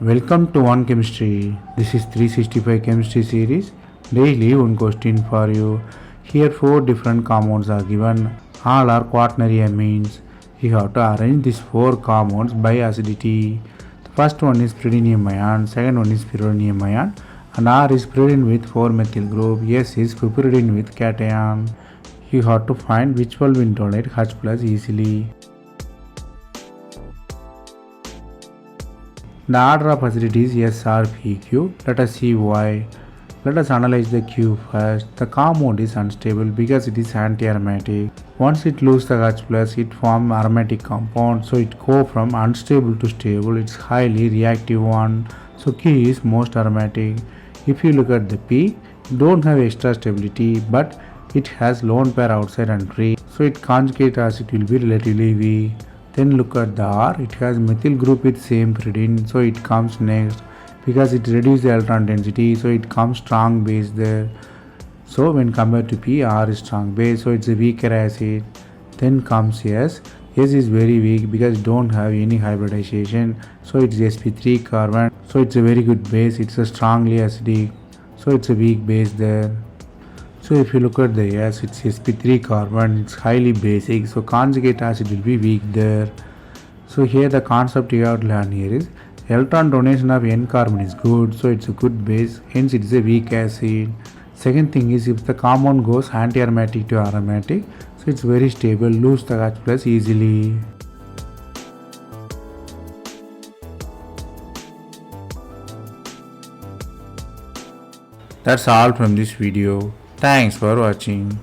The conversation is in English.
Welcome to One Chemistry. This is 365 Chemistry series. Daily one question for you. Here four different compounds are given. All are quaternary amines. You have to arrange these four compounds by acidity. The first one is pyridinium ion, second one is pyrronium ion, and R is pyridine with 4-methyl group, S is piperidine with cation. You have to find which one will donate H plus easily. The order of acidity is S, R, P, Q. Let us see why. Let us analyze the Q first. The compound is unstable because it is anti-aromatic. Once it loses the H plus, it forms aromatic compound. So it goes from unstable to stable. It's highly reactive one. So Q is most aromatic. If you look at the P, it don't have extra stability, but it has lone pair outside and free. So its conjugate acid will be relatively weak. Then look at the R, it has methyl group with same pyridine, so it comes next because it reduces the electron density, so it comes strong base there. So when compared to P, R is strong base, so it's a weaker acid. Then comes S. S is very weak because it don't have any hybridization, so it's sp3 carbon, so it's a very good base, it's a strongly acidic, so it's a weak base there. So if you look at the S, it's sp3 carbon, it's highly basic, so conjugate acid will be weak there. So here the concept you have to learn here is electron donation of N carbon is good, so it's a good base, hence it is a weak acid. Second thing is if the compound goes anti-aromatic to aromatic, so it's very stable, lose the H plus easily. That's all from this video. Thanks for watching.